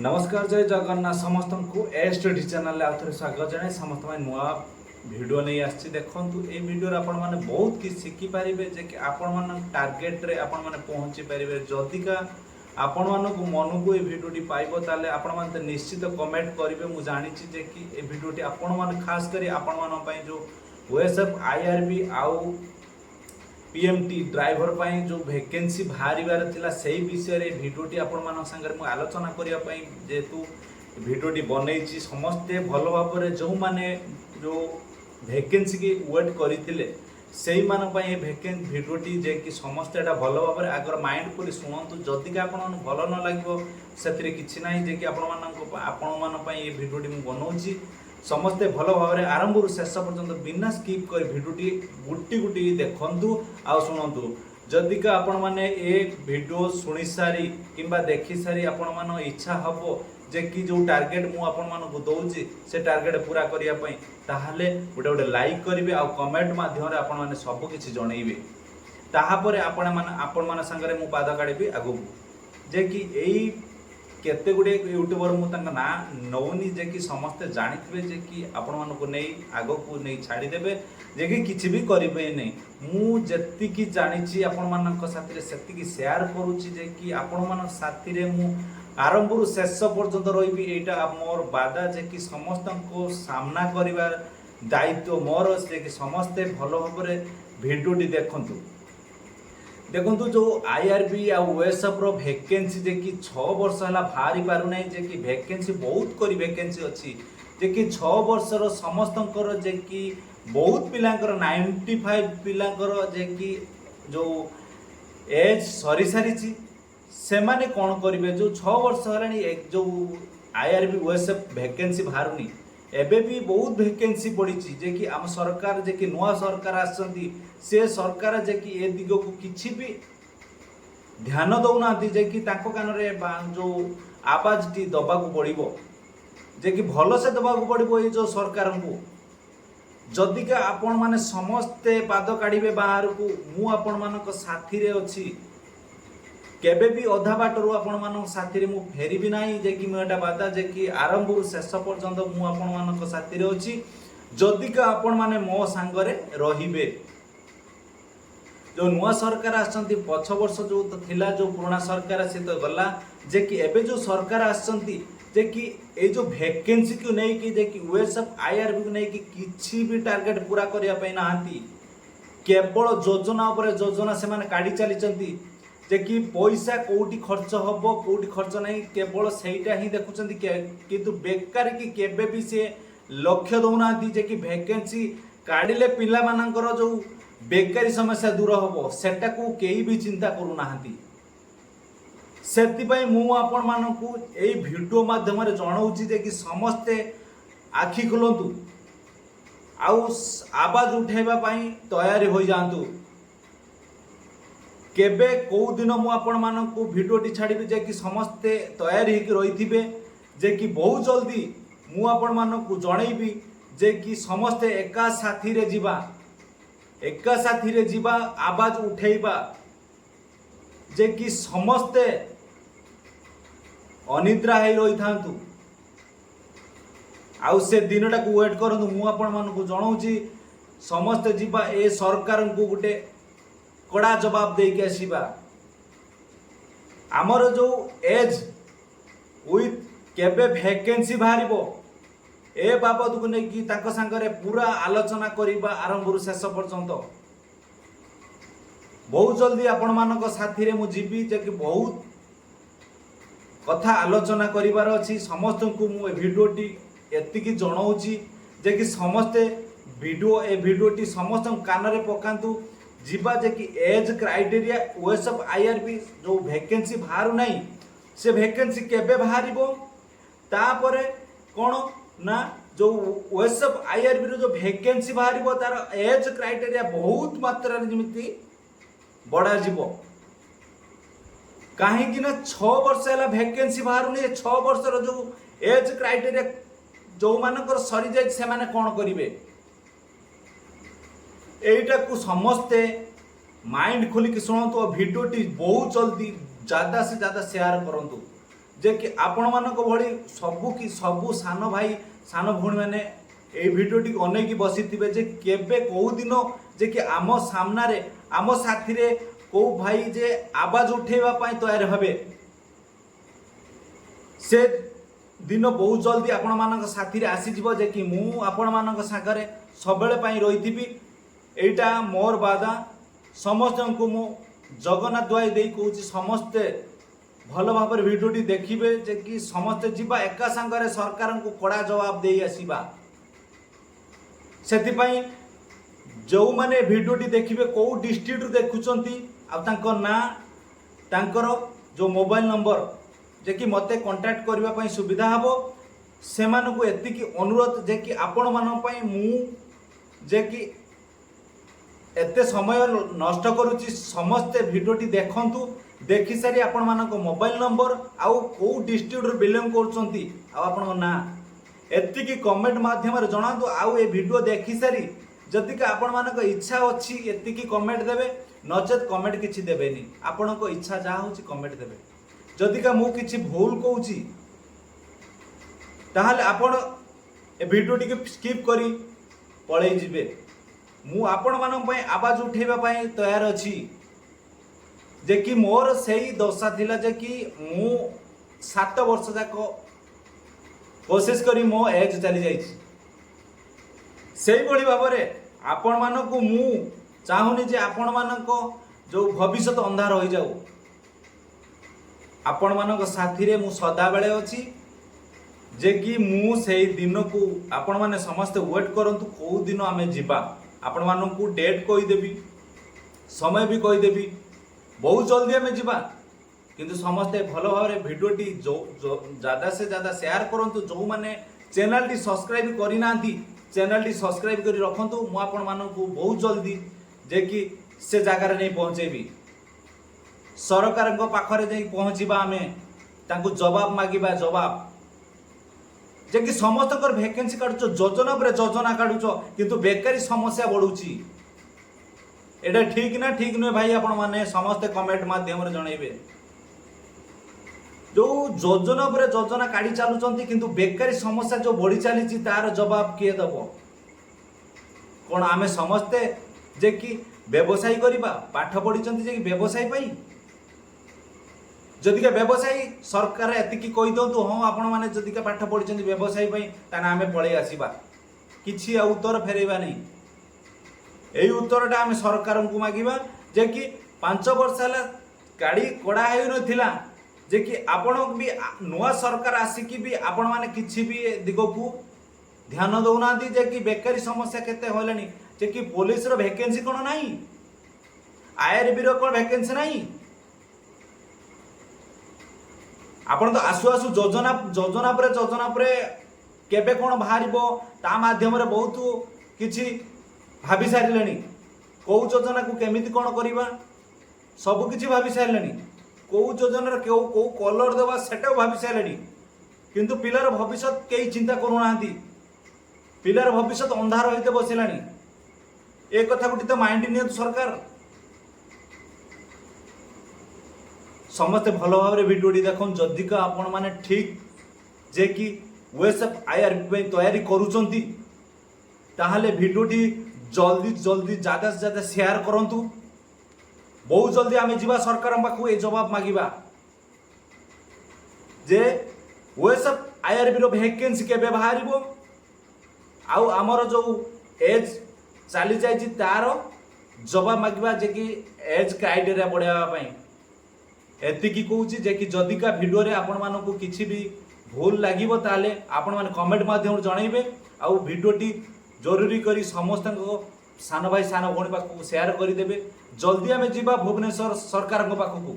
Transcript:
नमस्कार जय जगन्नाथ समस्त को एसटी चैनल आउे स्वागत जनाए समस्त नुआ भिडियो नहीं आसी देखु ये भिडियो आपण मैंने बहुत किसी शिखिपारे जे कि आपण मान टार्गेट रे आपण मैंने पहुँची पारे जदिका आपण मान मन को ये भिडियोटी पाइब ताले आपण मैंने निश्चित कमेंट करेंगे मुझे जानी जे कि ये भिडियोटी आपण मैंने खास करी आपण मान जो ओएसएफ आईआरबी आउ पीएमटी ड्राइवर पाई जो वैकेंसी बाहर थिला सही विषय भिडियोटी आपण मान संगे मु आलोचना करने जेहेतु भिडियोटी बनई समस्ते भल भाव जो माने जो वैकेंसी की वेट करते से भिडियोटी जे कि समस्ते भल भाव आगर माइंड कर शुणु जदि आपण भल न लगे से किसी ना जे कि आपण ये भिडियोटी मुझे बनाऊँगी समस्ते भल भाव आरंभ शेष पर्यंत बिना स्किप कर भिडियोटी गुटी गुटी देखु आ शुणु जदिका आपण मैंने ये भिडियो शुणी सारी किंबा देखी सारी आपण मान इच्छा हम जे कि जो टार्गेट मुझे दौची से टार्गेट पूरा करने ताहले गोटे गोटे लाइक करेंगे आ कमेंट मध्यम आपण मैंने सबकि जनइबे तापर आपण मान संगे मु पाद काढ़ी आगू जे कि यही केते गुड़े यूट्यूबर मुझे ना नौनी जे कि समस्ते जानी जे कि आपण मानक नहीं आग को नहीं छाड़देवे जे कि किसी भी करेंगे नहीं मुझी जानी आपण मान साथी से सेयार करुच्ची जे कि आपण मान साथी मु आरंभ शेष पर्यंत रही यहाँ मोर बाधा जे कि समस्त को सामना कर दायित्व मोर जे कि समस्ते भल भाव भिडियोटी देखु जो आईआरबी आ ओएसएफ रो वैकेंसी जे कि 6 वर्ष है बाहरी पार ना जे कि वैकेंसी बहुत करी वैकेंसी अच्छी जे कि 6 वर्षर समस्त जे कि बहुत पिलांकर 95 पिलांकर जे कि जो एज सरी सारी से माने कौन करेंगे जो 6 वर्ष है जो आईआरबी ओएसएफ वैकेंसी बाहरुनी एबे भी बहुत वैकेंसी पड़ी जे कि आम सरकार जे कि नुआ सरकार आसती से सरकार जे कि ए दिग को किसी भी ध्यान दौना जे कि कान रे जो आवाज टी दबा को पड़ो जे कि भल से दबा को पड़ो ये जो सरकार को जदिका आपण माने समस्ते पाद काढ़े बाहर को मु आपण मानक साथी रे अछि केबे भी अधा बाटरू आपण मान साथी मु फेरबी ना जे कि मुझे बाधा जे कि आरंभ शेष पर्यंत मु आपण मान साथी अच्छी जदिका आपण माने मो सांगरे रहिबे जो नुआ सरकार आसंती पछ वर्ष जो थिला जो पुराना सरकार से तो गला जे कि एबे जो सरकार आसंती जे कि ए जो वैकेंसी को नहीं कि जे कि ओएसएफ आईआरबी को नहीं कि किछि भी टारगेट पूरा करिया पई नाहंती केवल योजना ऊपर योजना से माने काढी चली चंती जे कि पैसा कोटी खर्च हम कोटी खर्च नहीं केवल सहीटा ही देखुं किंतु बेकार की केबे भी से लक्ष्य दौना जे कि वैकेंसी काढ़ले पिला मानकर जो बेकारी समस्या दूर हम सेटा को कई भी चिंता करूना से मु आपण मानकू यही भिडियो माध्यम जनाऊँगी जे कि समस्ते आखि खोलतु आवाज उठेबा तैयारी हो जातु केबे कौ दिन मु आपण मानकू भिडियोटी छाड़ी जे कि समस्ते तैयारी होकर रही जे कि बहुत जल्दी मु आपण मानकू जनइबी जे कि समस्ते एका साथी रे जीवा एका साथी रे जीवा आवाज उठेबा जे कि समस्ते अनिद्रा है रही थांतु आउ से दिनटा को वेट करंतु मु आपण मानकू जनाऊँगी समस्ते जीवा ए सरकार को गोटे कड़ा जवाब दे के आसीबा आमर जो एज विथ केबे वैकेंसी बाहरिबो ए बाबद को लेकिन ताको संगरे पूरा आलोचना करिबा आरंभ शेष पर्यंत बहुत जल्दी आपण मानक साथी रे मु जीबी जे कि बहुत कथा आलोचना करिवार अछि समस्त को मु भिडियोटी एतिकी जनाऊँगी जे कि समस्ते वीडियो ए भिडियोटी समस्त कान रे पकांतु जीवा जे कि एज क्राइटेरिया ओएसएफ आईआरबी जो वैकेंसी बाहर नहीं से वैकेंसी केबे बाहरिबो तापरे कोन ना जो ओएसएफ आईआरबी जो वैकेंसी बाहरिबो तार एज क्राइटेरिया बहुत मात्रा रे जेमिति बड़ा जीवो काहे कि ना 6 वर्ष है वैकेंसी बाहर नहीं 6 वर्ष रो जो एज क्राइटेरिया जो मानकर सरी जाय से माने कोन करिवे एटा को समस्ते माइंड खोलिक शुणु भिडियोटी बहुत जल्दी ज़्यादा से ज़्यादा शेयर करूँ जे कि आपण मानक भली सबू सान भाई सान भौणी मैंने ये भिडियोटी अनेक बसीथिबे जे केबे कोउ दिन जे कि आम सामना रे आम साथी रे को भाई जे आवाज उठेबा पाई तैयार हेबे से दिन बहुत जल्दी आपण मानक साथी रे आसी जिवो जे कि मु आपण मानक सागरे सबेले पाई रहिथिबी। एटा मोर बादा समस्त को मु जगन्नाथ द्वाई देई कहूची समस्ते भल भाव भिडियोटी देखिए जे कि समस्ते जीवा एका संगरे सरकार को कड़ा जवाब दे आसीबा। सेतिपाई जो माने भिडियोटी देखिए कौ डिस्ट्रिक्ट देखुचंती आ तांको ना तांकर जो मोबाइल नंबर जे कि मते कांटेक्ट करबा पई सुविधा हबो सेमानकु एतिकी अनुरोध जे कि आपण मान पई मु जे कि एते समय नष्ट करूची समस्ते भिडियोटी देखंतु देखि सारी आपण मानक मोबाइल नंबर आउ को डिस्ट्रिक्ट बिलोंग करचंती आ आपण ना एतिकी कमेंट माध्यम रे जणातु आउ ए वीडियो देखि सारी जदि का आपण मानक इच्छा अछि एतिकी कमेंट देबे नचेत कमेंट किछि देबेनी आपण को इच्छा जा होची कमेंट देबे। जदि का मु किछि भूल कहूची ताहाले आपण ए वीडियोटी के स्किप करी पळै जिवे। मु आपण मानक पई आवाज उठेबा पई तैयार अछि जे कि मोर सेही दशा थिला जे कि मु 7 वर्ष जाको कोशिश करी मो एज चली जाइछि। सेही बळी भाबरे आपण मानकु मु चाहुनी जे आपण मानक जो भविष्य अंधार होई जाऊ आपण मानक साथी रे मु सदा बेले अछि जे कि मु सेही दिन को आपण माने समस्त वेट करंतु को दिन आमे जिबा आपण मानकु डेट कहि देबी समय भी कहि देबी बहुत जल्दी आमे जिबा किंतु समस्ते भल भाव भिडियोटी जो ज्यादा से ज्यादा शेयर करंतु जो माने चैनल टी सब्सक्राइब करि नांती चैनल टी सब्सक्राइब करी रखंतु मु आपण मानकु बहुत जल्दी जे कि से जगह रे नहीं पहुंचेबी सरकार को पाखरे जाई पहुंचीबा आमे तांकु जवाब मागिबा जवाब जे कि समस्त कर वैकेंसी काढुचो योजना पर योजना काढुचो किंतु बेकारी समस्या बढ़ुची एटा ठीक ना ठीक नुहे भाई आपण माने समस्त कमेंट माध्यम रे जणाइबे। जो योजना पर योजना काढी चालुचंती किंतु बेकारी समस्या जो बढ़ी चली तार जवाब किए दबो कोन आमे समस्ते जे कि व्यवसाय करिबा पाठ पढिचंती जे कि व्यवसाय पाई जदि का व्यवसायी सरकार एतिकी कहि दंतु हां आपण माने जदि का पाठ पढिचंती व्यवसाय पाई ताना आमे पळै आसीबा किछि उत्तर फेरैबा नै एई उत्तरटा आमे सरकार को मागिबा जे कि 5 वर्ष हला गाड़ी कोड़ा हेउ नथिला जे कि आपण भी नुआ सरकार आसिकी भी आपण माने किछि भी दिगो को ध्यान दउनांती जे कि बेकारी समस्या केते होलनी जे कि पुलिस रो वैकेंसी कोन नाही आईआरबी रो कोन वैकेंसी नाही आपण तो आसु आसु योजना पर केबे कोन बाहरिबो ता माध्यम रे बहुत किछि भाबी सारिलेनी को योजना को केमिति कोन करिबा सब किछि भाबी सारिलेनी को योजना रे को कलर देबा सेटा भाबी सारिलेनी किंतु पिलार भविष्य केही चिंता करू नांती पिलार भविष्य अंधार होइते बसिलानी ए कथा गुटी तो माइंड नियत सरकार समस्ते भल भाव भिडियोटी देखो जदि का आपण माने ठीक जे कि ओएसएफ आईआरबी तैयारी करूचंती ताहाले भिडियोटी जल्दी जल्दी ज्यादा से ज्यादा शेयर करंतु बहुत जल्दी आमे जीवा सरकार पाखु ए जवाब मागिबा जे ओएसएफ आईआरबी रो वैकेंसी केबे बाहरिबो आउ हमर जो एज चली जाइछि तार जवाब मागिबा जे कि एज क्राइटेरिया बढ़ावा पई एतिकी कहूँ जे कि जदि का वीडियो रे आपण मानकु किछि भी भूल लागिबो ताले आपण माने कमेंट माध्यम जणाइबे आउ वीडियोटी जरूरी करी समस्त सान भाई सान भौणी पाखु शेयर कर देबे जल्दी आमे जीवा भुवनेश्वर सरकार पाखु।